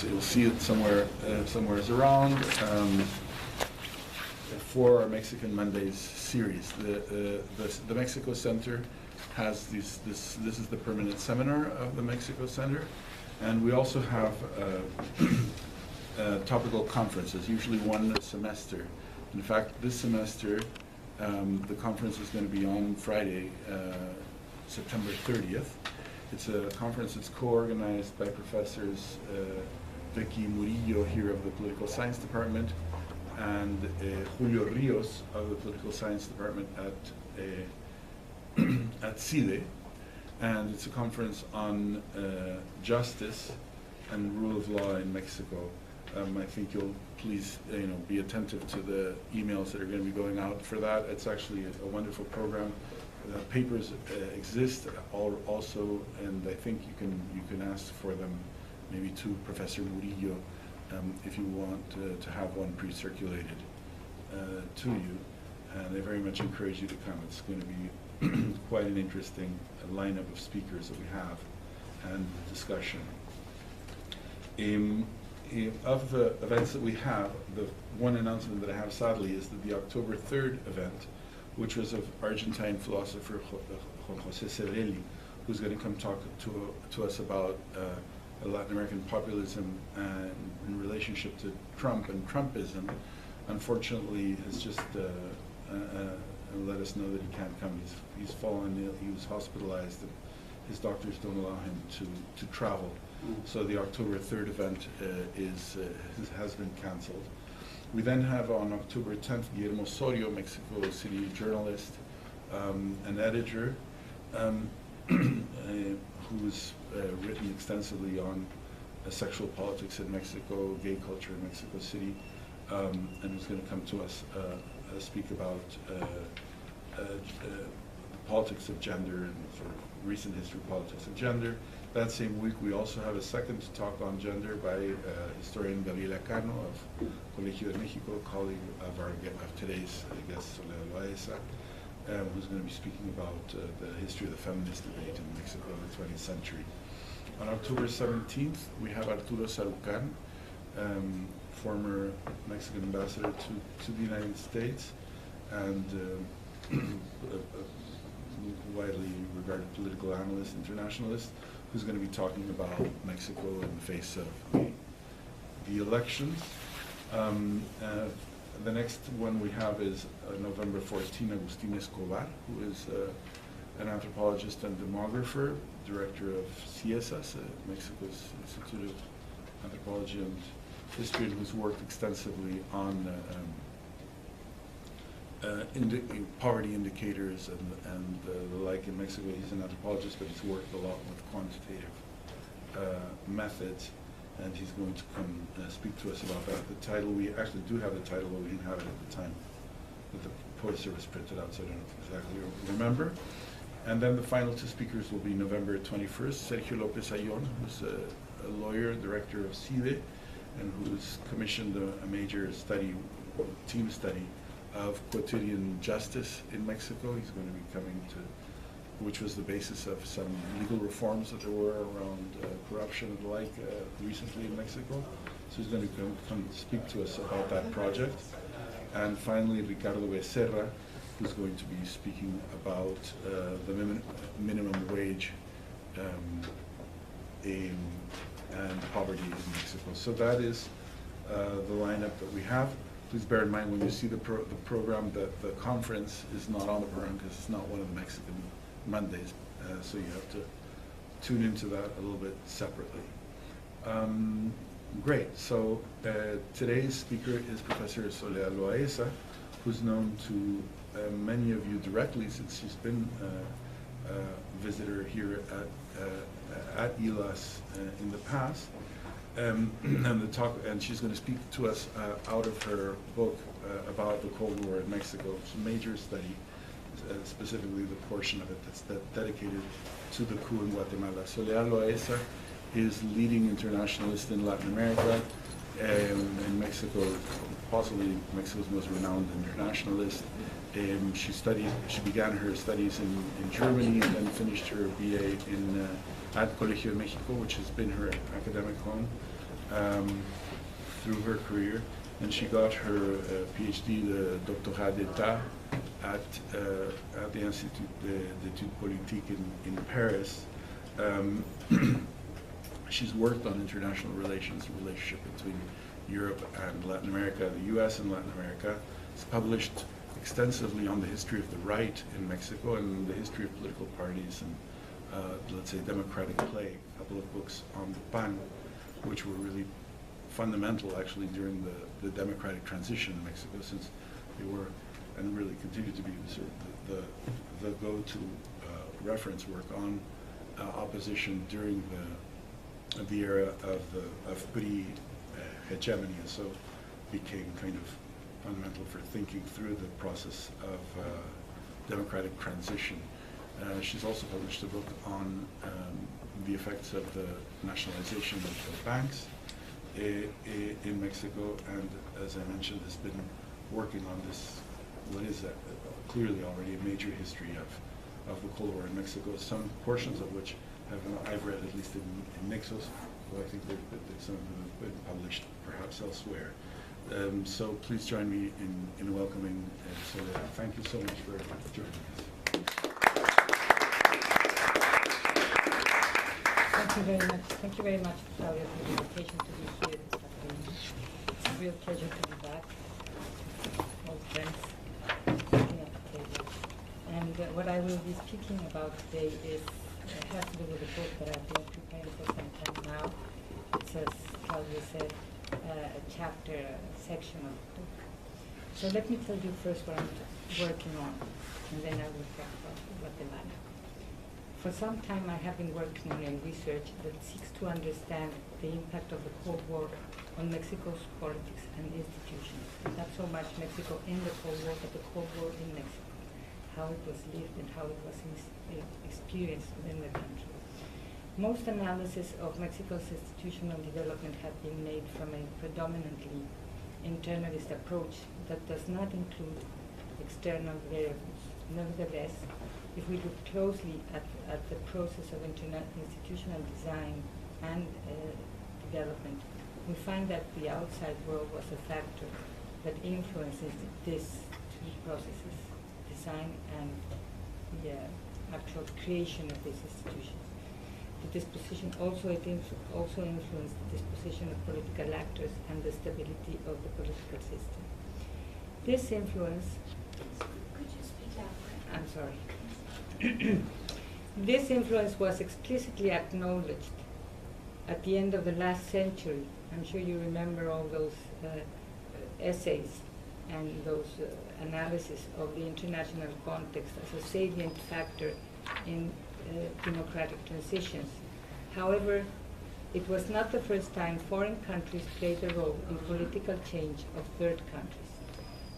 you'll see it somewhere around. For our Mexican Mondays series, the Mexico Center has this is the permanent seminar of the Mexico Center, and we also have topical conferences, usually one semester. In fact, this semester, the conference is going to be on Friday, September 30th. It's a conference that's co-organized by Professors Vicky Murillo here of the Political Science Department and Julio Rios of the Political Science Department at CIDE. And it's a conference on justice and rule of law in Mexico. I think you'll please be attentive to the emails that are going to be going out for that. It's actually a wonderful program. Papers exist also, and I think you can ask for them maybe to Professor Murillo if you want to have one pre-circulated to you. And I very much encourage you to come. It's going to be quite an interesting lineup of speakers that we have and discussion. Of the events that we have, the one announcement that I have sadly is that the October 3rd event, which was of Argentine philosopher Juan José Cervelli, who's going to come talk to us about Latin American populism and in relationship to Trump and Trumpism, unfortunately has just let us know that he can't come. He's fallen ill. He was hospitalized, and his doctors don't allow him to travel. So the October 3rd event has been canceled. We then have on October 10th Guillermo Osorio, Mexico City journalist and editor, who's written extensively on sexual politics in Mexico, gay culture in Mexico City, and who's going to come to us speak about politics of gender and sort of recent history of politics of gender. That same week, we also have a second talk on gender by historian Gabriela Cano of Colegio de Mexico, a colleague of today's guest, Soledad Loaeza, who's going to be speaking about the history of the feminist debate in Mexico in the 20th century. On October 17th, we have Arturo Sarucán, former Mexican ambassador to the United States and widely regarded political analyst, internationalist, who's going to be talking about Mexico in the face of the elections. The next one we have is November 14, Agustín Escobar, who is an anthropologist and demographer, director of CIESAS, Mexico's Institute of Anthropology and History, and who's worked extensively on poverty indicators and the like in Mexico. He's an anthropologist, but he's worked a lot with quantitative methods, and he's going to come speak to us about that. The title, we actually do have the title, but we didn't have it at the time that the poster was printed out, so I don't exactly remember. And then the final two speakers will be November 21st, Sergio López Ayllón, who's a lawyer, director of CIDE, and who's commissioned a major study, team study, of quotidian justice in Mexico. He's going to be coming to, which was the basis of some legal reforms that there were around corruption and the like recently in Mexico. So he's going to come speak to us about that project. And finally, Ricardo Becerra, who's going to be speaking about the minimum wage and poverty in Mexico. So that is the lineup that we have. Please bear in mind when you see the program that the conference is not on the program because it's not one of the Mexican Mondays, so you have to tune into that a little bit separately. Great, so today's speaker is Professor Soledad Loaeza, who's known to many of you directly since she's been a visitor here at ILAS in the past. And she's going to speak to us out of her book about the Cold War in Mexico. It's a major study, specifically the portion of it that's dedicated to the coup in Guatemala. Soledad Loaeza is leading internationalist in Latin America and Mexico, possibly Mexico's most renowned internationalist. She began her studies in Germany and then finished her BA at Colegio de Mexico, which has been her academic home. through her career, and she got her PhD, the Doctorat d'État, at the Institut d'études politiques in Paris. She's worked on international relations, the relationship between Europe and Latin America, the US and Latin America. It's published extensively on the history of the right in Mexico and the history of political parties and, let's say, democratic play. A couple of books on the PAN, which were really fundamental, actually, during the democratic transition in Mexico, since they were, and really continue to be, sort of the go-to reference work on opposition during the era of pre-hegemony, and so became kind of fundamental for thinking through the process of democratic transition. She's also published a book on the effects of the nationalization of banks in Mexico, and as I mentioned, has been working on this, what is clearly already a major history of the Cold War in Mexico, some portions of which I've read, at least in Nixos, but I think that some of them have been published perhaps elsewhere. So please join me in welcoming Soledad. Thank you so much for joining us. Thank you very much. Thank you very much, Claudia, for the invitation to be here this afternoon. It's a real pleasure to be back. Old friends sitting at the table. And what I will be speaking about today has to do with a book that I've been preparing for some time now. It's, as Claudia said, a chapter, a section of the book. So let me tell you first what I'm working on, and then I will talk about Guatemala. For some time I have been working on a research that seeks to understand the impact of the Cold War on Mexico's politics and institutions. Not so much Mexico in the Cold War, but the Cold War in Mexico, how it was lived and how it was experienced within the country. Most analysis of Mexico's institutional development have been made from a predominantly internalist approach that does not include external variables. Nevertheless, if we look closely at the process of institutional design and development, we find that the outside world was a factor that influences these two processes, design and the actual creation of these institutions. The disposition also influenced the disposition of political actors and the stability of the political system. This influence. Could you speak louder? I'm sorry. This influence was explicitly acknowledged at the end of the last century. I'm sure you remember all those essays and those analysis of the international context as a salient factor in democratic transitions. However, it was not the first time foreign countries played a role in political change of third countries.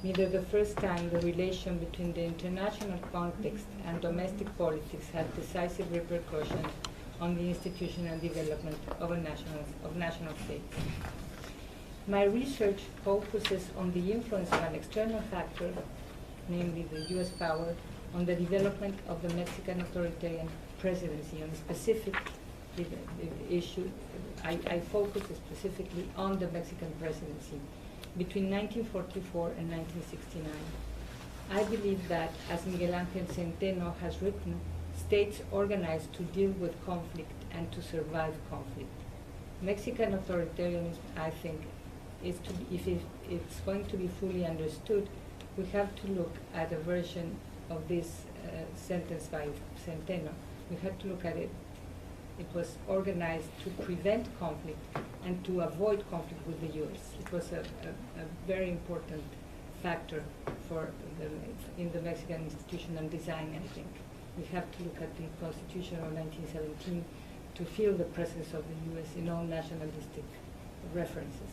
Neither the first time the relation between the international context and domestic politics had decisive repercussions on the institutional development of national states. My research focuses on the influence of an external factor, namely the US power, on the development of the Mexican authoritarian presidency. On a specific issue, I focus specifically on the Mexican presidency between 1944 and 1969. I believe that, as Miguel Ángel Centeno has written, states organized to deal with conflict and to survive conflict. Mexican authoritarianism, I think, is to be, if it's going to be fully understood, we have to look at a version of this sentence by Centeno. We have to look at it. It was organized to prevent conflict and to avoid conflict with the U.S. It was a very important factor for in the Mexican institutional design, I think. We have to look at the Constitution of 1917 to feel the presence of the U.S. in all nationalistic references.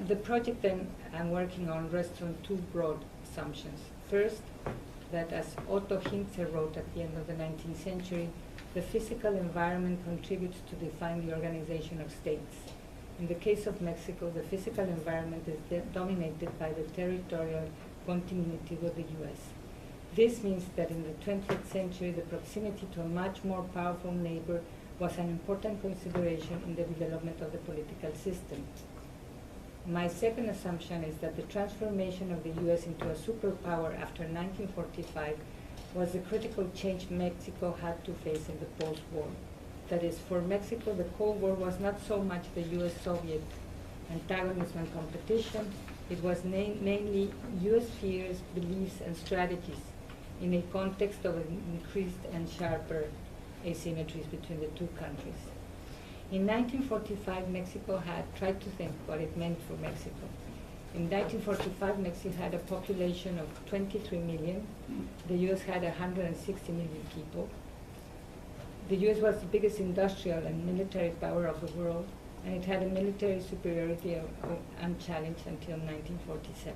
The project then I'm working on rests on two broad assumptions. First, that as Otto Hintze wrote at the end of the 19th century, the physical environment contributes to define the organization of states. In the case of Mexico, the physical environment is dominated by the territorial continuity with the U.S. This means that in the 20th century, the proximity to a much more powerful neighbor was an important consideration in the development of the political system. My second assumption is that the transformation of the U.S. into a superpower after 1945 was the critical change Mexico had to face in the post-war. That is, for Mexico, the Cold War was not so much the U.S.-Soviet antagonism and competition, it was mainly U.S. fears, beliefs, and strategies in a context of increased and sharper asymmetries between the two countries. In 1945, Mexico had tried to think what it meant for Mexico. In 1945, Mexico had a population of 23 million. The U.S. had 160 million people. The U.S. was the biggest industrial and military power of the world, and it had a military superiority unchallenged until 1947.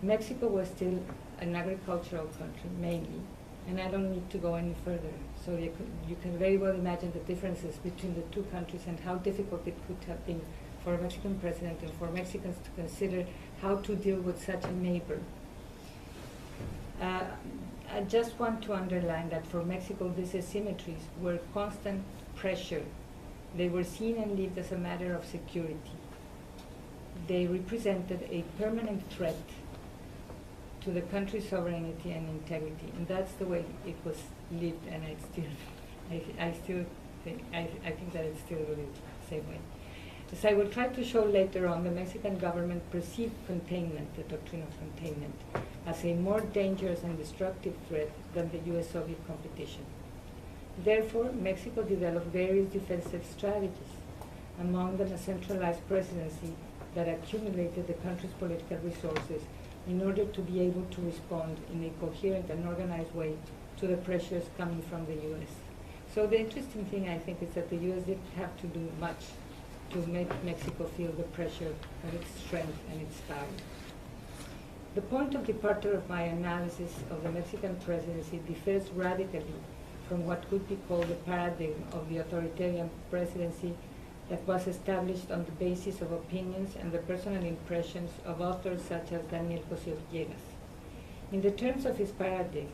Mexico was still an agricultural country, mainly, and I don't need to go any further. So you can very well imagine the differences between the two countries and how difficult it could have been for a Mexican president and for Mexicans to consider how to deal with such a neighbor. I just want to underline that for Mexico, these asymmetries were constant pressure. They were seen and lived as a matter of security. They represented a permanent threat to the country's sovereignty and integrity, and that's the way it was lived, and I think that it's still really the same way. As I will try to show later on, the Mexican government perceived containment, the doctrine of containment, as a more dangerous and destructive threat than the U.S.-Soviet competition. Therefore, Mexico developed various defensive strategies, among them a centralized presidency that accumulated the country's political resources in order to be able to respond in a coherent and organized way to the pressures coming from the U.S. So the interesting thing, I think, is that the U.S. didn't have to do much to make Mexico feel the pressure of its strength and its power. The point of departure of my analysis of the Mexican presidency differs radically from what could be called the paradigm of the authoritarian presidency that was established on the basis of opinions and the personal impressions of authors such as Daniel Cosío Villegas. In the terms of his paradigm,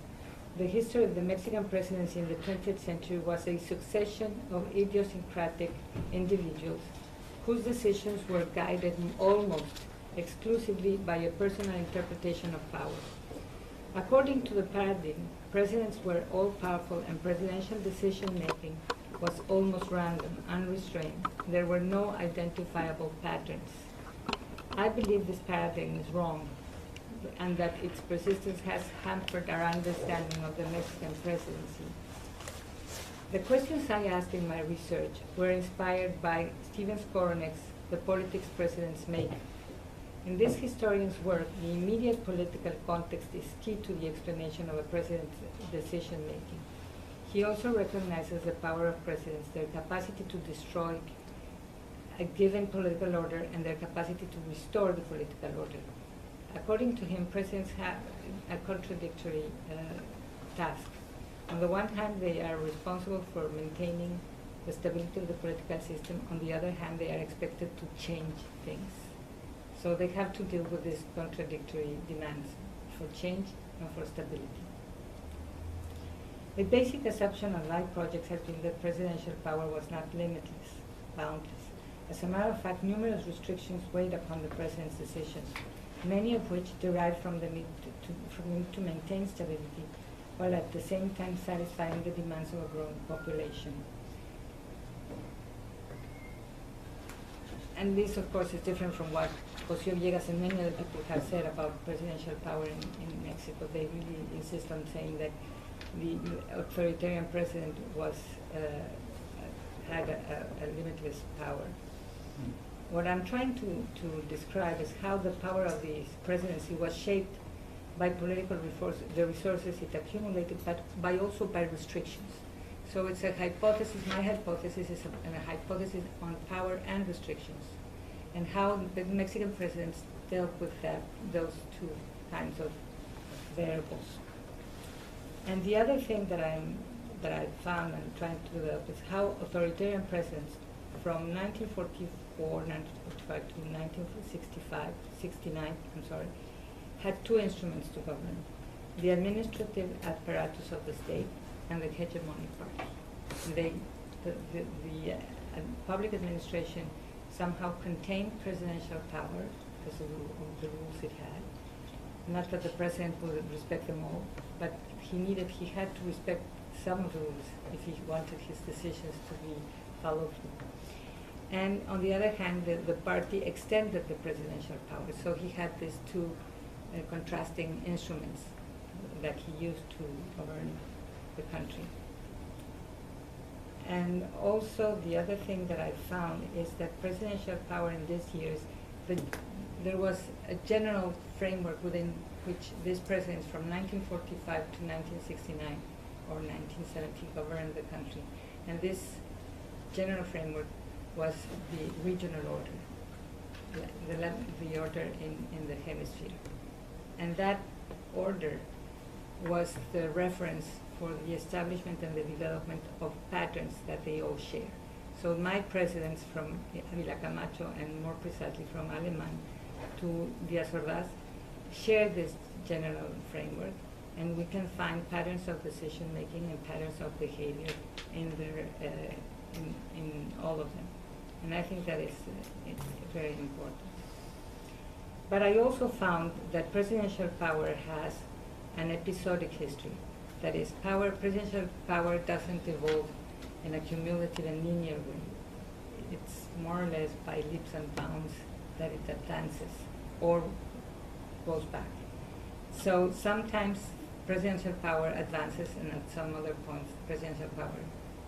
the history of the Mexican presidency in the 20th century was a succession of idiosyncratic individuals whose decisions were guided almost exclusively by a personal interpretation of power. According to the paradigm, presidents were all-powerful and presidential decision-making was almost random, unrestrained. There were no identifiable patterns. I believe this paradigm is wrong, and that its persistence has hampered our understanding of the Mexican presidency. The questions I asked in my research were inspired by Stephen Skoronek's The Politics Presidents Make. In this historian's work, the immediate political context is key to the explanation of a president's decision-making. He also recognizes the power of presidents, their capacity to destroy a given political order and their capacity to restore the political order. According to him, presidents have a contradictory task. On the one hand, they are responsible for maintaining the stability of the political system. On the other hand, they are expected to change things. So they have to deal with these contradictory demands for change and for stability. The basic assumption on life projects has been that presidential power was not limitless, boundless. As a matter of fact, numerous restrictions weighed upon the president's decisions, many of which derived from the need to maintain stability, while at the same time satisfying the demands of a growing population. And this, of course, is different from what Cosío Villegas and many other people have said about presidential power in Mexico. They really insist on saying that the authoritarian president had a limitless power. What I'm trying to describe is how the power of the presidency was shaped by political the resources it accumulated, but also by restrictions. So it's a hypothesis. My hypothesis is a hypothesis on power and restrictions, and how the Mexican presidents dealt with those two kinds of variables. And the other thing that I found and trying to develop is how authoritarian presidents from 1944, 1945 to 69, had two instruments to govern: the administrative apparatus of the state and the hegemonic party. They public administration somehow contained presidential power because of the rules it had. Not that the president would respect them all, but he had to respect some of the rules if he wanted his decisions to be followed through. And on the other hand, the party extended the presidential power, so he had these two contrasting instruments that he used to govern the country. And also the other thing that I found is that presidential power in these years, there was a general framework within which these presidents from 1945 to 1969 or 1970 governed the country. And this general framework was the regional order, the order in the hemisphere. And that order was the reference for the establishment and the development of patterns that they all share. So my presidents from Avila Camacho and more precisely from Aleman to Díaz Ordaz share this general framework, and we can find patterns of decision making and patterns of behavior in all of them. And I think that is it's very important. But I also found that presidential power has an episodic history. That is, presidential power doesn't evolve in a cumulative and linear way. It's more or less by leaps and bounds that it advances or goes back. So sometimes presidential power advances, and at some other points presidential power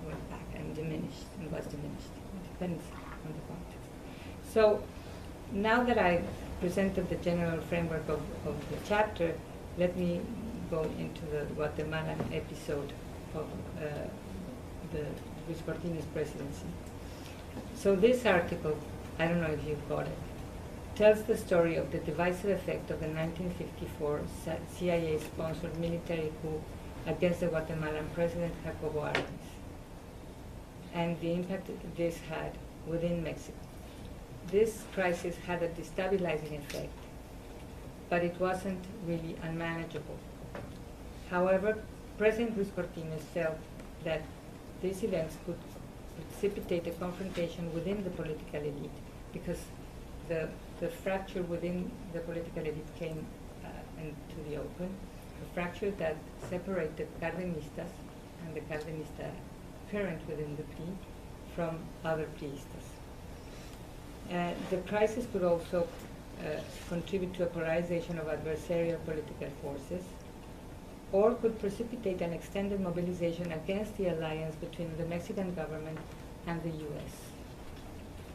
went back and diminished and was diminished. It depends on the context. So now that I presented the general framework of the chapter, let me go into the Guatemalan episode of the Luis Cortines presidency. So this article, I don't know if you've got it, tells the story of the divisive effect of the 1954 CIA-sponsored military coup against the Guatemalan president Jacobo Arbenz, and the impact this had within Mexico. This crisis had a destabilizing effect, but it wasn't really unmanageable. However, President Luis Cortines felt that these events could precipitate a confrontation within the political elite, because the fracture within the political elite came into the open, a fracture that separated Cardenistas and the Cardenista current within the PRI from other Priistas. The crisis could also contribute to a polarization of adversarial political forces, or could precipitate an extended mobilization against the alliance between the Mexican government and the U.S.,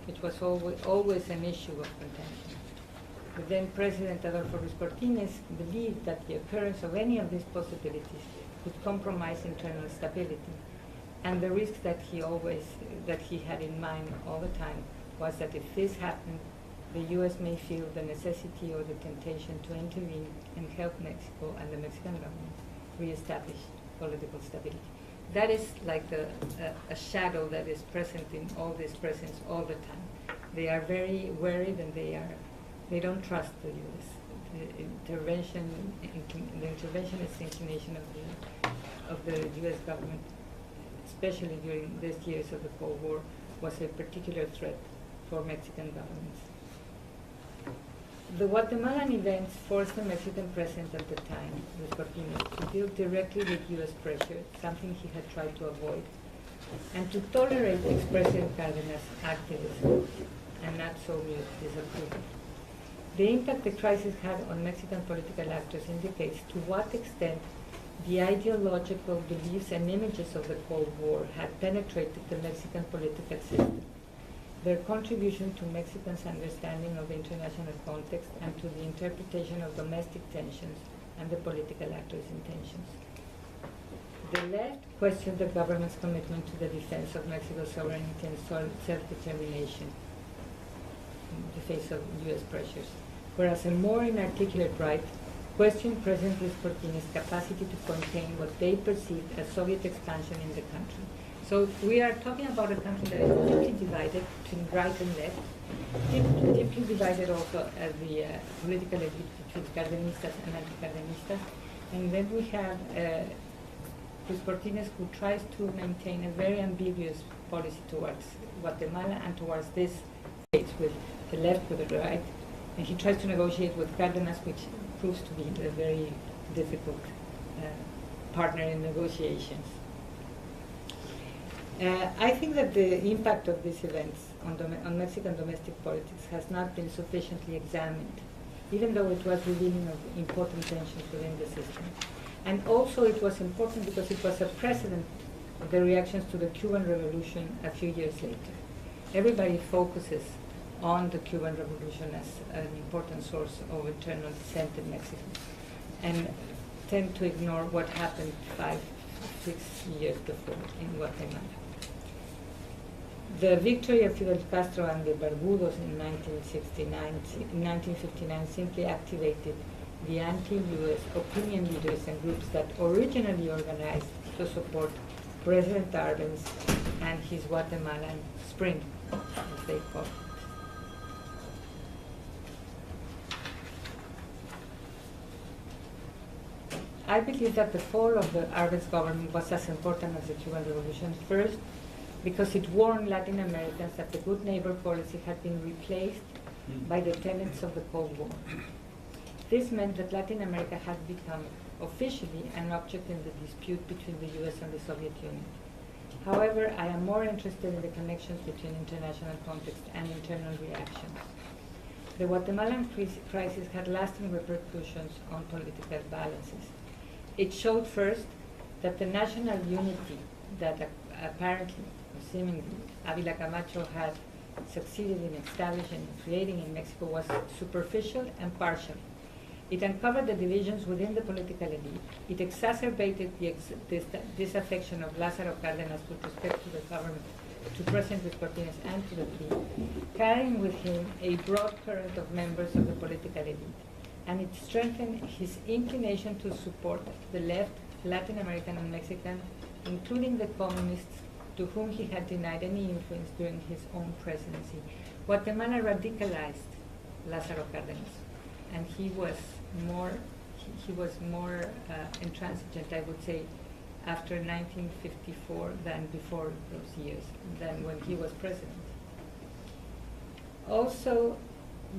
which was always an issue of contention. The then President Adolfo Ruiz Cortines believed that the occurrence of any of these possibilities could compromise internal stability, and the risk that he had in mind all the time was that if this happened, the U.S. may feel the necessity or the temptation to intervene and help Mexico and the Mexican government reestablish political stability. That is like a shadow that is present in all these presidents all the time. They are very worried, and they don't trust the U.S. The interventionist inclination of the U.S. government, especially during these years of the Cold War, was a particular threat for Mexican governments. The Guatemalan events forced the Mexican president at the time, Luis Cortines, to deal directly with U.S. pressure, something he had tried to avoid, and to tolerate ex-President Cárdenas' activism and not Soviet disapproval. The impact the crisis had on Mexican political actors indicates to what extent the ideological beliefs and images of the Cold War had penetrated the Mexican political system, their contribution to Mexicans' understanding of international context and to the interpretation of domestic tensions and the political actors' intentions. The left questioned the government's commitment to the defense of Mexico's sovereignty and self-determination in the face of U.S. pressures, whereas a more inarticulate right questioned President Luis Cortines' capacity to contain what they perceived as Soviet expansion in the country. So we are talking about a country that is deeply divided between right and left, deeply divided also as the political elite between Cardenistas and anti-Cardenistas. And then we have Luis Cortines, who tries to maintain a very ambiguous policy towards Guatemala and towards this state, with the left, with the right. And he tries to negotiate with Cárdenas, which proves to be a very difficult partner in negotiations. I think that the impact of these events on Mexican domestic politics has not been sufficiently examined, even though it was revealing of important tensions within the system. And also it was important because it was a precedent of the reactions to the Cuban Revolution a few years later. Everybody focuses on the Cuban Revolution as an important source of internal dissent in Mexico, and tend to ignore what happened 5-6 years before in Guatemala. The victory of Fidel Castro and the Barbudos in 1959 simply activated the anti-US opinion leaders and groups that originally organized to support President Arbenz and his Guatemalan Spring, as they call it. I believe that the fall of the Arbenz government was as important as the Cuban Revolution. First, because it warned Latin Americans that the good neighbor policy had been replaced by the tenets of the Cold War. This meant that Latin America had become officially an object in the dispute between the US and the Soviet Union. However, I am more interested in the connections between international context and internal reactions. The Guatemalan crisis had lasting repercussions on political balances. It showed first that the national unity that apparently, seemingly, Ávila Camacho had succeeded in establishing and creating in Mexico was superficial and partial. It uncovered the divisions within the political elite. It exacerbated the disaffection of Lázaro Cárdenas with respect to the government, to President Luis Cortines, and to the PRI, carrying with him a broad current of members of the political elite. And it strengthened his inclination to support the left, Latin American and Mexican, including the communists to whom he had denied any influence during his own presidency. Guatemala radicalized Lázaro Cárdenas, and he was more intransigent, I would say, after 1954 than before those years, than when he was president. Also,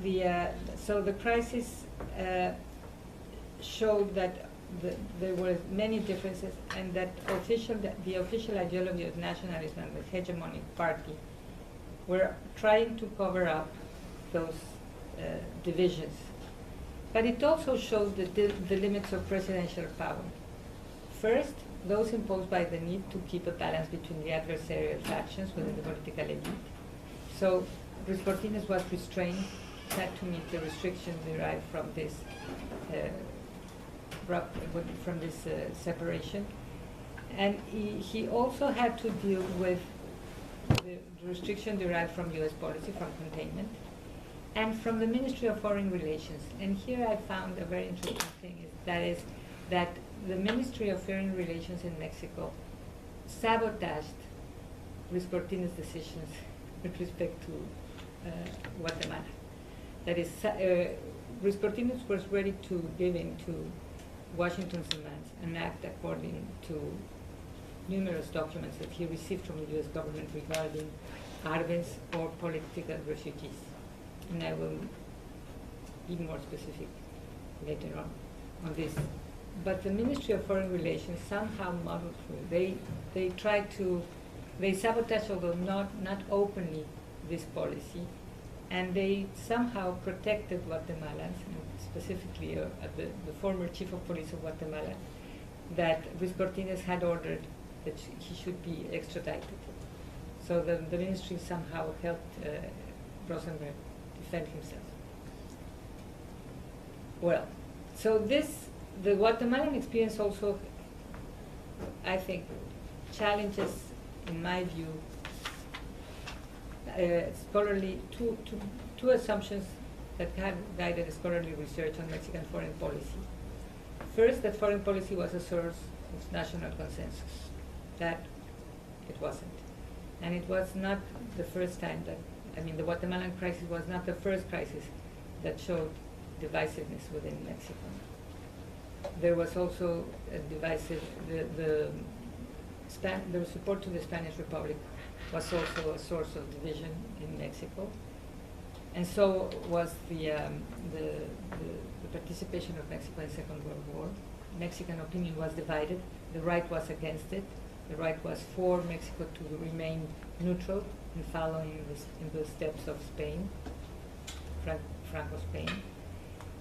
the crisis showed that there were many differences, and that the official ideology of nationalism and the hegemonic party were trying to cover up those divisions. But it also showed the limits of presidential power. First, those imposed by the need to keep a balance between the adversarial factions within the political elite. So Luis Cortines was restrained, had to meet the restrictions derived from this separation. And he also had to deal with the restriction derived from US policy, from containment, and from the Ministry of Foreign Relations. And here I found a very interesting thing, that the Ministry of Foreign Relations in Mexico sabotaged Luis Cortines' decisions with respect to Guatemala. That is, Luis Cortines was ready to give in to Washington's demands and act according to numerous documents that he received from the US government regarding Arbenz or political refugees. And I will be more specific later on this. But the Ministry of Foreign Relations somehow muddled through. They sabotaged, although not openly, this policy, and they somehow protected Guatemalans, and specifically the former chief of police of Guatemala, that Luis Cortines had ordered that he should be extradited. So the ministry somehow helped Rosenberg defend himself. Well, so the Guatemalan experience also, I think, challenges, in my view, scholarly two assumptions that have guided scholarly research on Mexican foreign policy. First, that foreign policy was a source of national consensus. That it wasn't. And it was not the first time the Guatemalan crisis was not the first crisis that showed divisiveness within Mexico. There was also a divisive, the support to the Spanish Republic was also a source of division in Mexico. And so was the participation of Mexico in the Second World War. Mexican opinion was divided. The right was against it. The right was for Mexico to remain neutral and following in the steps of Spain, Franco Spain.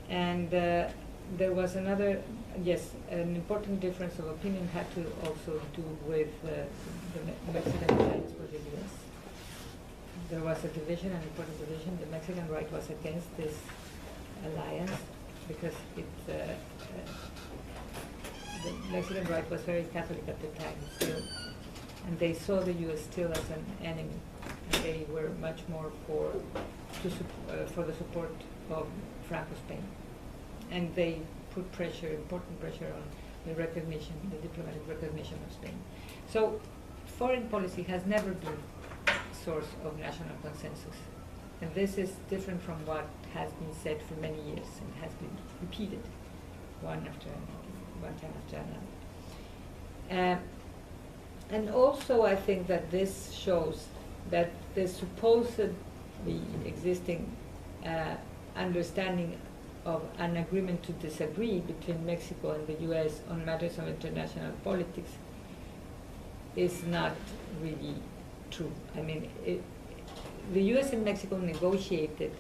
And there was another, yes, an important difference of opinion had to also do with the Mexican alliance with the U.S. There was a division, an important division. The Mexican right was against this alliance because the Mexican right was very Catholic at the time still, and they saw the U.S. still as an enemy, and they were much more for the support of Franco Spain, and they put pressure, important pressure, on the recognition, the diplomatic recognition of Spain. So, foreign policy has never been a source of national consensus, and this is different from what has been said for many years and has been repeated one time after another. And also I think that this shows that the supposedly existing understanding of an agreement to disagree between Mexico and the U.S. on matters of international politics is not really true. I mean, the U.S. and Mexico negotiated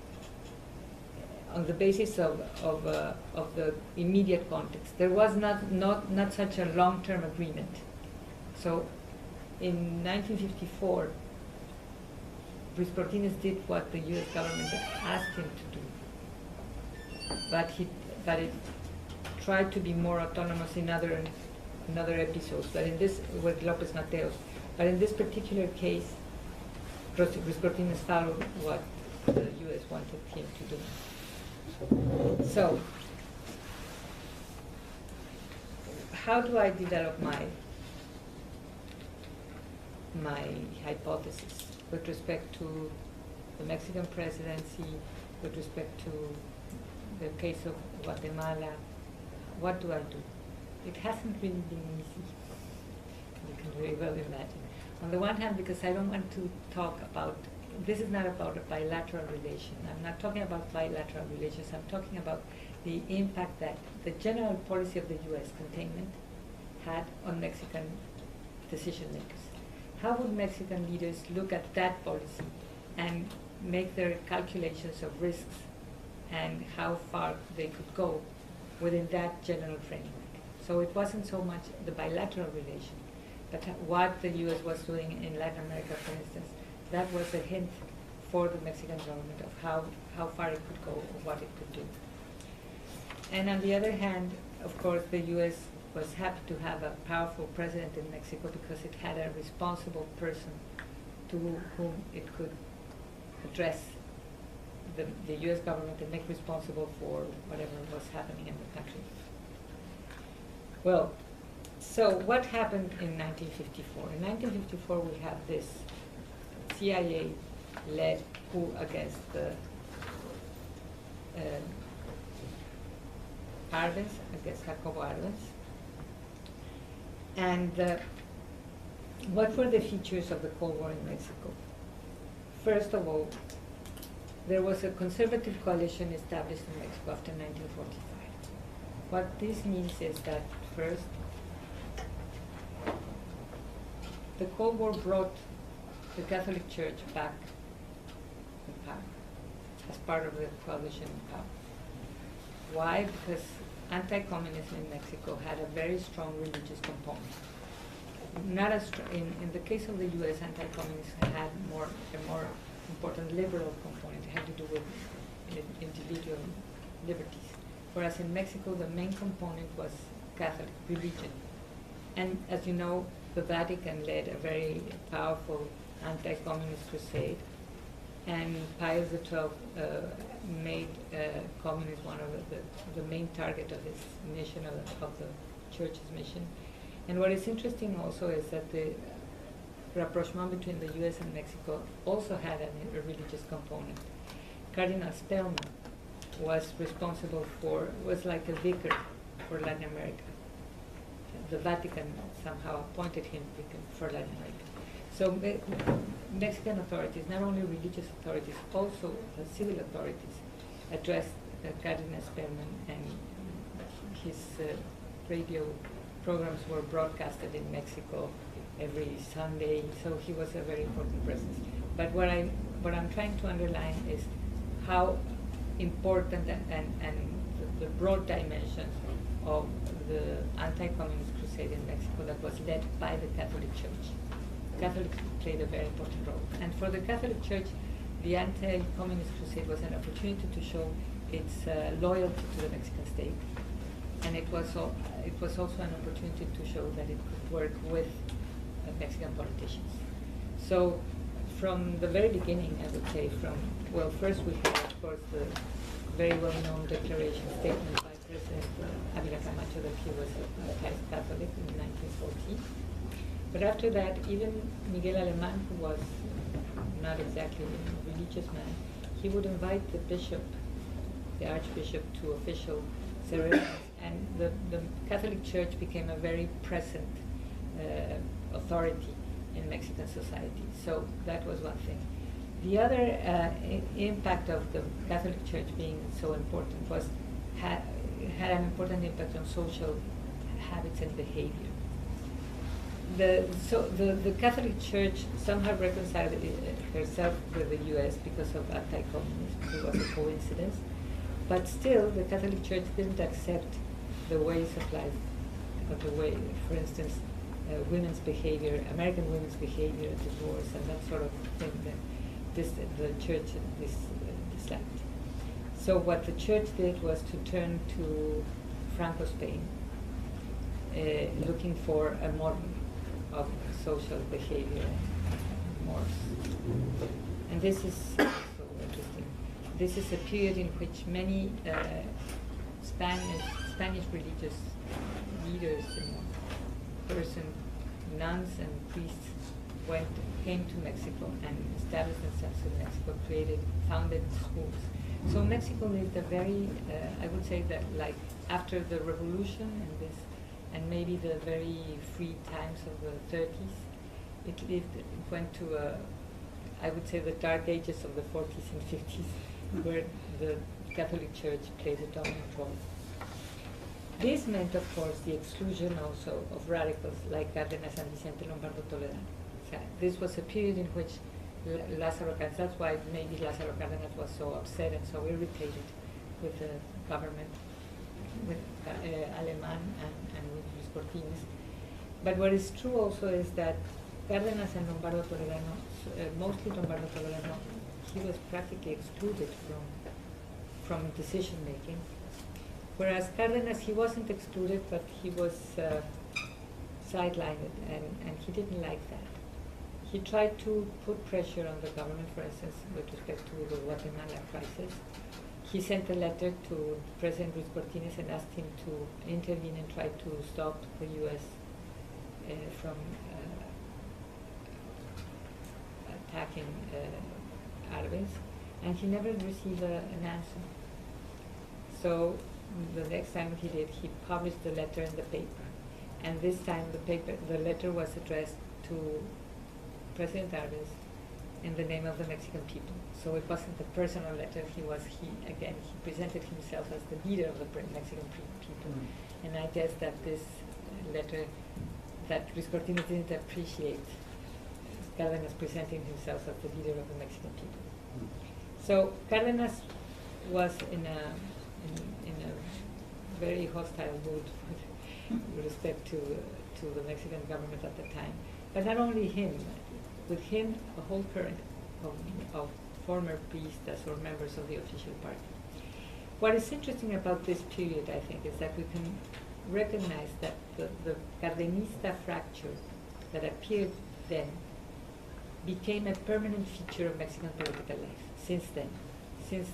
on the basis of the immediate context. There was not such a long-term agreement. So in 1954, Ruiz Cortines did what the U.S. government asked him to do, but it tried to be more autonomous in other episodes. But in this, with López Mateos, but in this particular case, Ruiz Cortines followed what the U.S. wanted him to do. So, how do I develop my hypothesis with respect to the Mexican presidency, with respect to the case of Guatemala? What do I do? It hasn't really been easy. You can very well imagine. On the one hand, because I don't want to talk about, this is not about a bilateral relation. I'm not talking about bilateral relations. I'm talking about the impact that the general policy of the U.S. containment had on Mexican decision makers. How would Mexican leaders look at that policy and make their calculations of risks and how far they could go within that general framework? So it wasn't so much the bilateral relation, but what the U.S. was doing in Latin America, for instance. That was a hint for the Mexican government of how far it could go or what it could do. And on the other hand, of course, the U.S. was happy to have a powerful president in Mexico because it had a responsible person to whom it could address the U.S. government and make responsible for whatever was happening in the country. Well, so what happened in 1954? In 1954, we have this CIA-led coup against the Arbenz, against Jacobo Arbenz. And what were the features of the Cold War in Mexico? First of all, there was a conservative coalition established in Mexico after 1945. What this means is that, first, the Cold War brought the Catholic Church back in power, as part of the coalition in power. Why? Because anti-communism in Mexico had a very strong religious component. Not as in the case of the U.S., anti-communism had a more important liberal component. It had to do with individual liberties. Whereas in Mexico, the main component was Catholic religion. And as you know, the Vatican led a very powerful anti-communist crusade, and Pius XII made communism one of the main target of his mission, of the church's mission. And what is interesting also is that the rapprochement between the U.S. and Mexico also had a religious component. Cardinal Spellman was responsible was like a vicar for Latin America. The Vatican somehow appointed him vicar for Latin America. So Mexican authorities, not only religious authorities, also civil authorities, addressed Cardinal Sperman, and his radio programs were broadcasted in Mexico every Sunday, so he was a very important presence. But what I'm trying to underline is how important and the broad dimensions of the anti-communist crusade in Mexico that was led by the Catholic Church. Catholics played a very important role. And for the Catholic Church, the anti-communist crusade was an opportunity to show its loyalty to the Mexican state. And it was also an opportunity to show that it could work with Mexican politicians. So from the very beginning, I would say, first we had, of course, the very well-known declaration statement by President Avila Camacho that he was a Catholic in 1914. But after that, even Miguel Alemán, who was not exactly a religious man, he would invite the bishop, the archbishop, to official ceremonies, and the Catholic Church became a very present authority in Mexican society. So that was one thing. The other impact of the Catholic Church being so important was had an important impact on social habits and behavior. The Catholic Church somehow reconciled herself with the U.S. because of anti-communism. It was a coincidence. But still, the Catholic Church didn't accept the ways of life, or the way, for instance, women's behavior, American women's behavior at divorce, and that sort of thing that the church disliked. So what the church did was to turn to Franco Spain, looking for a model of social behavior and mores. And this is so interesting. This is a period in which many Spanish religious leaders and nuns and priests came to Mexico and established themselves in Mexico, founded schools. So Mexico lived a very, I would say that like after the revolution and maybe the very free times of the 30s, it went to I would say the dark ages of the 40s and 50s, where the Catholic Church played a dominant role. This meant, of course, the exclusion also of radicals like Cárdenas and Vicente Lombardo Toledano. So this was a period in which Lázaro Cárdenas, that's why maybe Lázaro Cárdenas was so upset and so irritated with the government, with Alemán and with Luis Cortines. But what is true also is that Cárdenas and Lombardo Toledano, mostly Lombardo Toledano, he was practically excluded from decision making. Whereas Cárdenas, he wasn't excluded, but he was sidelined, and he didn't like that. He tried to put pressure on the government, for instance, with respect to the Guatemala crisis. He sent a letter to President Luis Cortines and asked him to intervene and try to stop the U.S. From attacking Árabes, and he never received an answer. So the next time he did, he published the letter in the paper, and this time the letter was addressed to President Árabes in the name of the Mexican people. So it wasn't a personal letter. He presented himself as the leader of the Mexican people, and I guess that this letter that Luis Cortines didn't appreciate Cárdenas presenting himself as the leader of the Mexican people. So Cárdenas was in a very hostile mood with respect to the Mexican government at the time. But not only him, with him a whole current of former priests or members of the official party. What is interesting about this period, I think, is that we can recognize that the Cardenista fracture that appeared then became a permanent feature of Mexican political life since then, since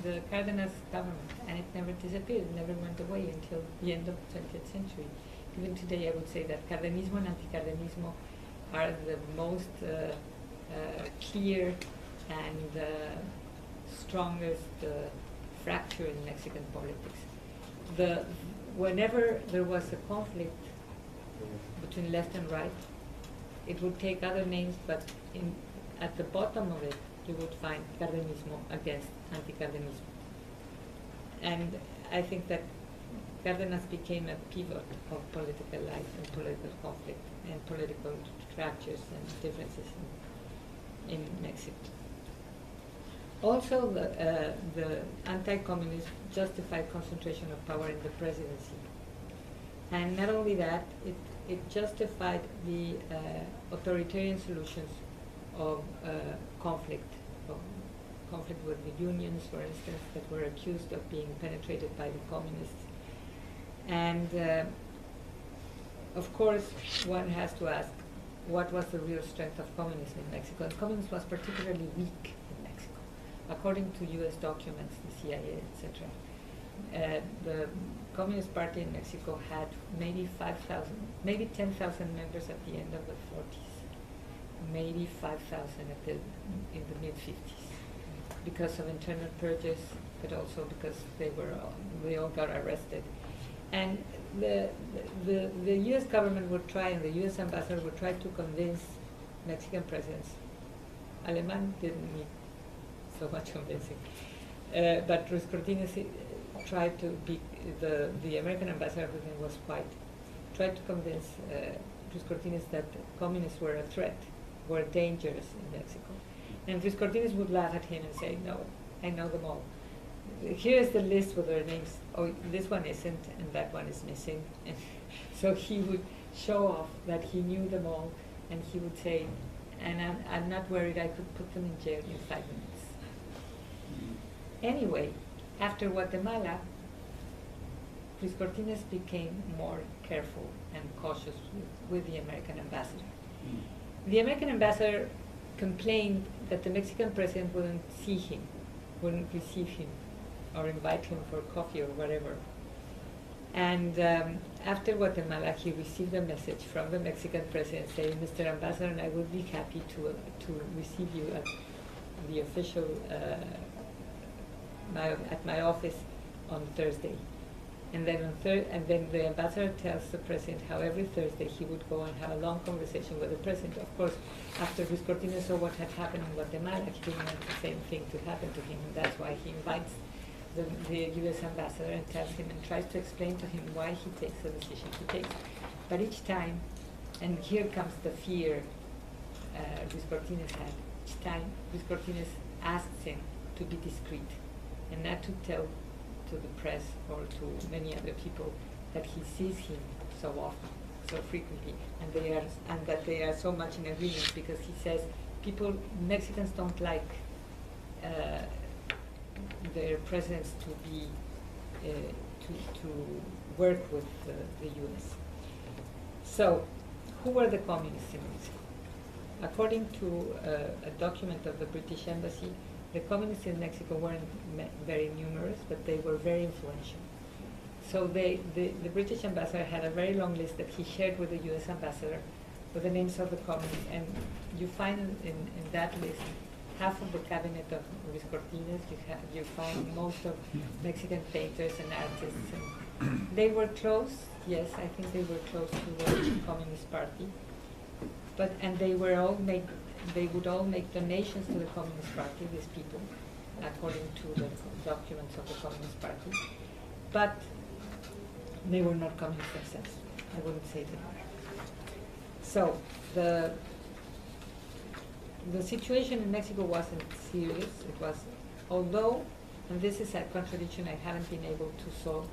the Cárdenas government, and it never disappeared, it never went away until the end of the 20th century. Even today, I would say that Cardenismo and anti-Cardenismo are the most clear and strongest fracture in Mexican politics. Whenever there was a conflict between left and right, it would take other names, but at the bottom of it, you would find Cardenismo against anti-Cardenismo. And I think that Cárdenas became a pivot of political life and political conflict and political fractures and differences in Mexico. Also, the anti-communists justified concentration of power in the presidency. And not only that, it justified the authoritarian solutions of conflict with the unions, for instance, that were accused of being penetrated by the communists. And of course, one has to ask, what was the real strength of communism in Mexico? And communism was particularly weak in Mexico. According to US documents, the CIA, etc., the Communist Party in Mexico had maybe 5,000, maybe 10,000 members at the end of the 40s, maybe 5,000 in the mid-50s, because of internal purges, but also because they all got arrested. And the U.S. government would try, and the U.S. ambassador would try to convince Mexican presidents. Alemán didn't need so much convincing, but Ruiz Cortines tried to be, the American ambassador, whose name was White, tried to convince Ruiz Cortines that communists were a threat, were dangerous in Mexico. And Ruiz Cortines would laugh at him and say, no, I know them all. Here's the list with their names. Oh, this one isn't, and that one is missing. And so he would show off that he knew them all, and he would say, and I'm not worried, I could put them in jail in 5 minutes. Anyway, after Guatemala, Ruiz Cortines became more careful and cautious with the American ambassador. The American ambassador complained that the Mexican president wouldn't see him, wouldn't receive him, or invite him for coffee or whatever. And after Guatemala, he received a message from the Mexican president saying, Mr. Ambassador, I would be happy to receive you at the official, at my office on Thursday. And then the ambassador tells the president how every Thursday he would go and have a long conversation with the president. Of course, after Ruiz Cortines saw what had happened in Guatemala, he didn't want the same thing to happen to him, and that's why he invites the U.S. ambassador and tells him and tries to explain to him why he takes the decision he takes. But each time, and here comes the fear Ruiz Cortines had, each time Ruiz Cortines asks him to be discreet and not to tell to the press or to many other people that he sees him so often, so frequently, and that they are so much in agreement, because he says Mexicans don't like their presidents to be to work with the U.S. So, who were the communists in Mexico? According to a document of the British Embassy, the communists in Mexico weren't very numerous, but they were very influential. So the British ambassador had a very long list that he shared with the U.S. ambassador with the names of the communists, and you find in that list half of the cabinet of Ruiz Cortines, you find most of Mexican painters and artists. And they were close, yes, I think they were close to the Communist Party, and they would all make donations to the Communist Party, these people, according to the documents of the Communist Party, but they were not communists themselves. I wouldn't say they were. So the situation in Mexico wasn't serious. It was, although, and this is a contradiction I haven't been able to solve,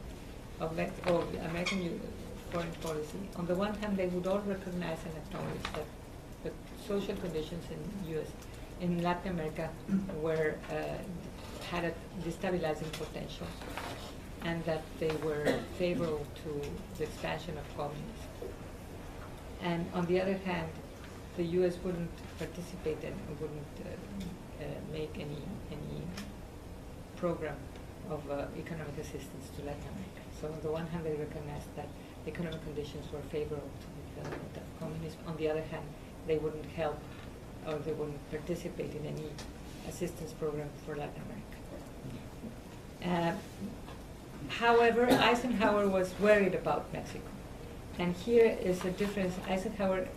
of American foreign policy. On the one hand, they would all recognize and acknowledge that the social conditions in Latin America had a destabilizing potential, and that they were favorable to the expansion of communism. And on the other hand, the U.S. wouldn't participate and wouldn't make any program of economic assistance to Latin America. So on the one hand, they recognized that economic conditions were favorable to the development of communism. On the other hand, they wouldn't help or they wouldn't participate in any assistance program for Latin America. However, Eisenhower was worried about Mexico. And here is a difference. Eisenhower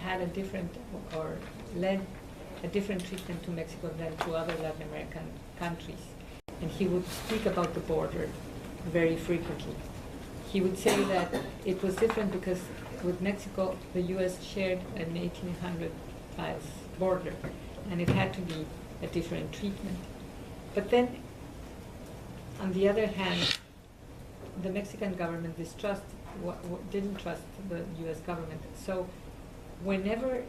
had a different, or led a different treatment to Mexico than to other Latin American countries. And he would speak about the border very frequently. He would say that it was different because with Mexico, the U.S. shared an 1,800 miles border, and it had to be a different treatment. But then, on the other hand, the Mexican government didn't trust the U.S. government. So whenever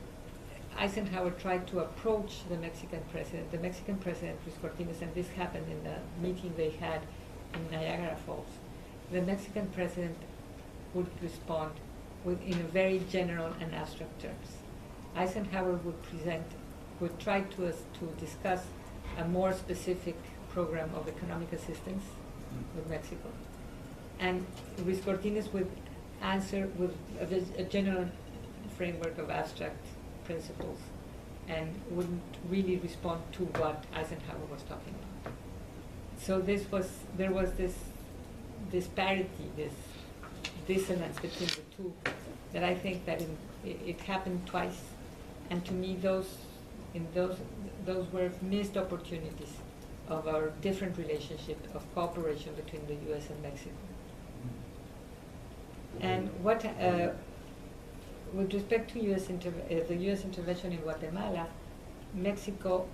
Eisenhower tried to approach the Mexican president, Luis Cortines, and this happened in the meeting they had in Niagara Falls, the Mexican president would respond in a very general and abstract terms. Eisenhower would try to discuss a more specific program of economic assistance with Mexico. And Luis Cortines would answer with a general framework of abstract principles and wouldn't really respond to what Eisenhower was talking about. So there was this disparity, this dissonance between the two, that I think that it happened twice, and to me those were missed opportunities of our different relationship of cooperation between the U.S. and Mexico. And what, with respect to the U.S. intervention in Guatemala, Mexico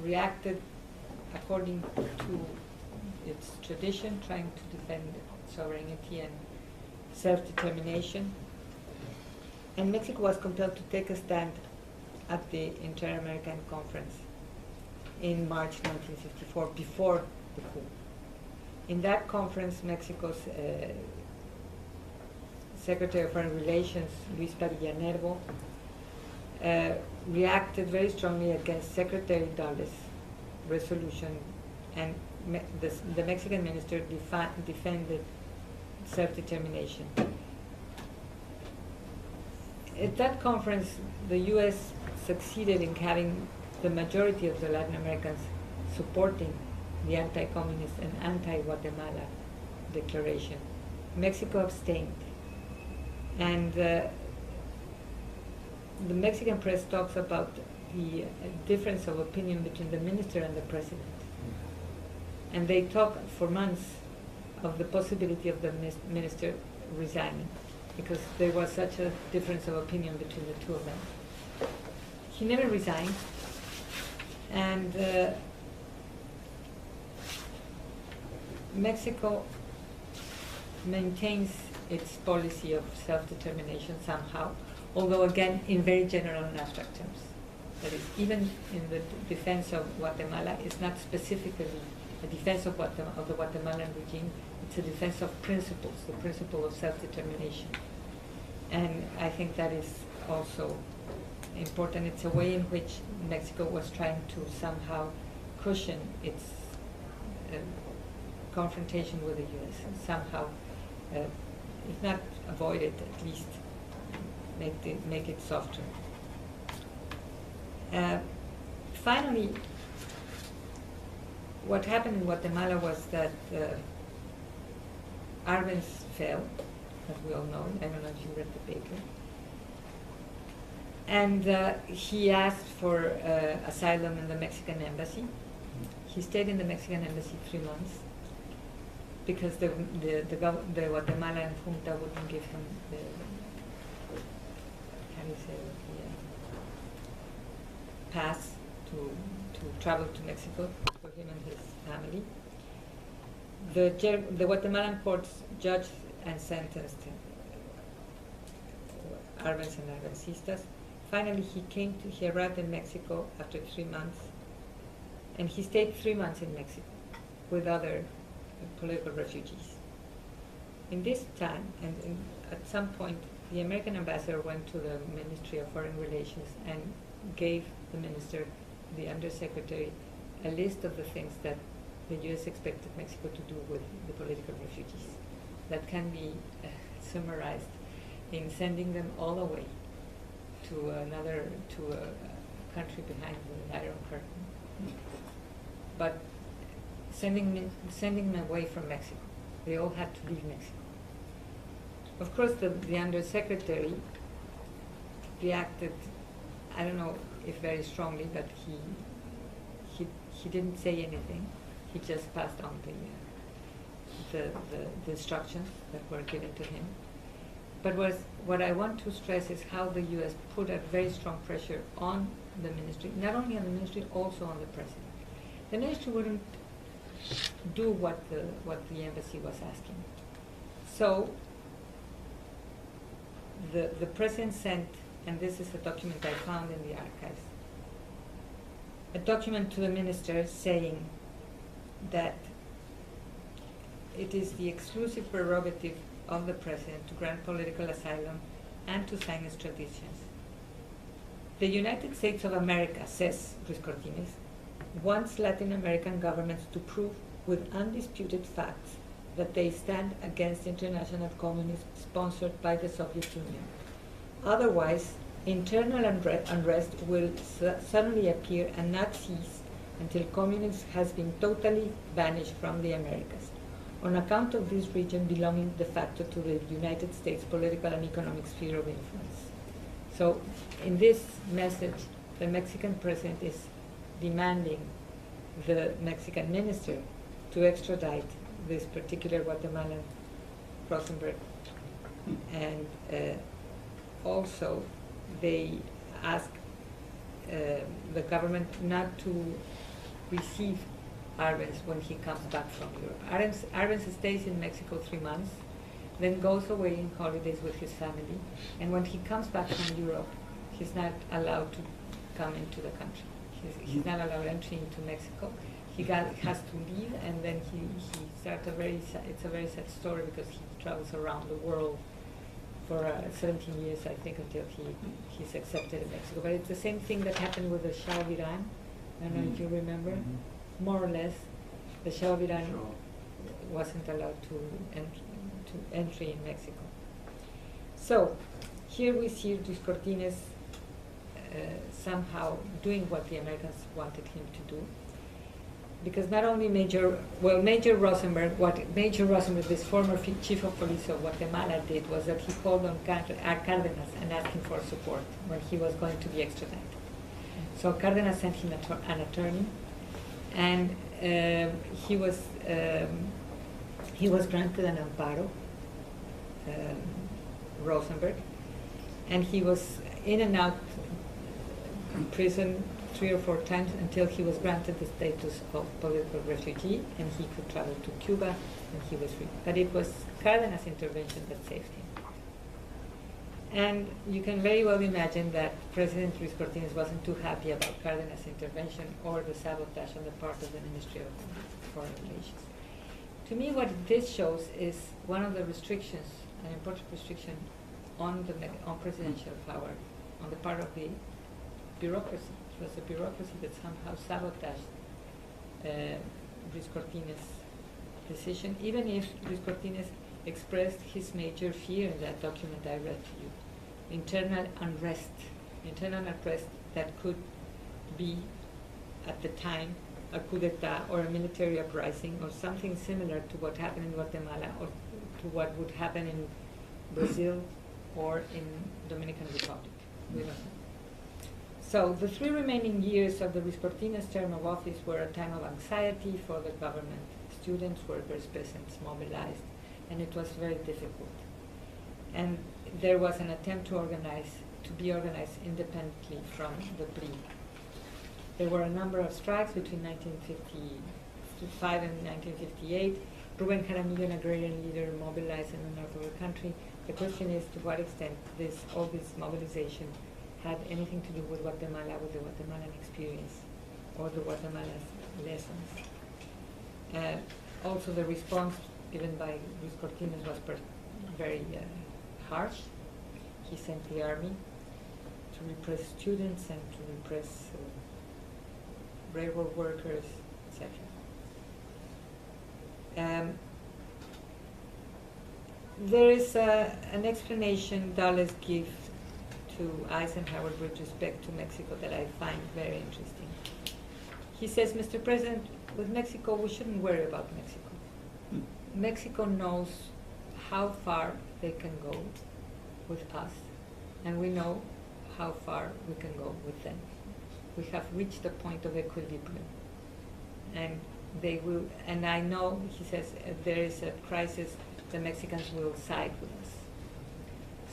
reacted according to its tradition, trying to defend sovereignty and self-determination. And Mexico was compelled to take a stand at the Inter-American Conference in March 1954, before the coup. In that conference, Mexico's Secretary of Foreign Relations, Luis Padilla-Nervo, reacted very strongly against Secretary Dulles' resolution, and the Mexican minister defended self-determination. At that conference, the U.S. succeeded in having the majority of the Latin Americans supporting the anti-communist and anti-Guatemala declaration. Mexico abstained. And the Mexican press talks about the difference of opinion between the minister and the president. And they talk for months of the possibility of the minister resigning, because there was such a difference of opinion between the two of them. He never resigned, and Mexico maintains its policy of self-determination somehow, although again in very general and abstract terms. That is, even in the defense of Guatemala, it's not specifically a defense of the Guatemalan regime, it's a defense of principles, the principle of self-determination. And I think that is also important. It's a way in which Mexico was trying to somehow cushion its confrontation with the U.S. and somehow, if not avoid it, at least make it softer. Finally, what happened in Guatemala was that Arbenz fell, as we all know. I don't know if you read the paper. And he asked for asylum in the Mexican embassy. He stayed in the Mexican embassy 3 months because the Guatemalan junta wouldn't give him the, how do you say, the pass to travel to Mexico for him and his family. The Guatemalan courts judged and sentenced Arbenz and Arbencistas. Finally, he arrived in Mexico after 3 months, and he stayed 3 months in Mexico with other political refugees. In this time, and at some point, the American ambassador went to the Ministry of Foreign Relations and gave the minister, the undersecretary, a list of the things that the U.S. expected Mexico to do with the political refugees. That can be summarized in sending them all away to a country behind the Iron Curtain, but sending them away from Mexico. They all had to leave Mexico. Of course, the undersecretary reacted, I don't know if very strongly, but he didn't say anything. He just passed on the instructions that were given to him. But what I want to stress is how the U.S. put a very strong pressure on the ministry, not only on the ministry, also on the president. The ministry wouldn't do what the embassy was asking. So the president sent, and this is a document I found in the archives, a document to the minister saying that it is the exclusive prerogative of the president to grant political asylum and to sign extraditions. The United States of America, says Ruiz Cortines, wants Latin American governments to prove with undisputed facts that they stand against international communism sponsored by the Soviet Union. Otherwise, internal unrest will suddenly appear and not cease until communism has been totally banished from the Americas, on account of this region belonging de facto to the United States political and economic sphere of influence. So in this message, the Mexican president is demanding the Mexican minister to extradite this particular Guatemalan Rosenberg. And also they ask the government not to receive Arbenz when he comes back from Europe. Arbenz stays in Mexico 3 months, then goes away in holidays with his family, and when he comes back from Europe, he's not allowed to come into the country. He's not allowed entry into Mexico. He has to leave, and then he starts it's a very sad story because he travels around the world for 17 years, I think, until he's accepted in Mexico. But it's the same thing that happened with the Shah of Iran. I don't know if you remember. Mm-hmm. More or less, the Shah of Iran wasn't allowed to entry in Mexico. So here we see Ruiz Cortines somehow doing what the Americans wanted him to do. Because not only Major Rosenberg, this former chief of police of Guatemala, did was that he called on Cárdenas and asked him for support when he was going to be extradited. So Cárdenas sent him an attorney, and he was granted an amparo, Rosenberg, and he was in and out prison 3 or 4 times until he was granted the status of political refugee, and he could travel to Cuba, and he was free. But it was Cárdenas' intervention that saved him. And you can very well imagine that President Ruiz Cortines wasn't too happy about Cárdenas' intervention or the sabotage on the part of the Ministry of Foreign Relations. To me, what this shows is one of the restrictions, an important restriction on presidential power on the part of the bureaucracy. It was a bureaucracy that somehow sabotaged Ruiz Cortines' decision, even if Ruiz Cortines expressed his major fear in that document I read to you. Internal unrest that could be, at the time, a coup d'etat or a military uprising or something similar to what happened in Guatemala or to what would happen in Brazil or in Dominican Republic. We don't know. So the 3 remaining years of the Ruiz Cortines term of office were a time of anxiety for the government. Students, workers, peasants mobilized, and it was very difficult. And there was an attempt to be organized independently from the PRI. There were a number of strikes between 1955 and 1958. Rubén Jaramillo, an agrarian leader, mobilized in the north of the country. The question is to what extent all this mobilization had anything to do with Guatemala, with the Guatemalan experience, or the Guatemalan lessons. Also, the response given by Ruiz Cortines was very harsh. He sent the army to repress students and to repress railroad workers, etc. There is an explanation Dulles gives to Eisenhower with respect to Mexico that I find very interesting. He says, Mr. President, with Mexico, we shouldn't worry about Mexico. Mexico knows how far they can go with us, and we know how far we can go with them. We have reached a point of equilibrium, and they will. And I know, he says, if there is a crisis, the Mexicans will side with us.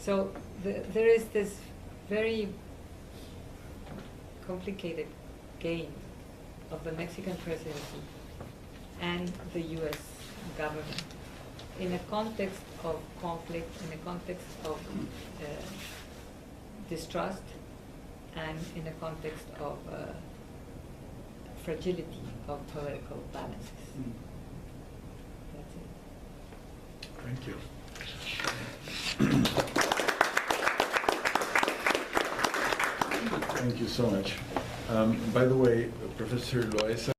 So there is this very complicated game of the Mexican presidency and the U.S. government in a context of conflict, in a context of distrust, and in a context of fragility of political balances. That's it. Thank you. Thank you so much. By the way, Professor Loaeza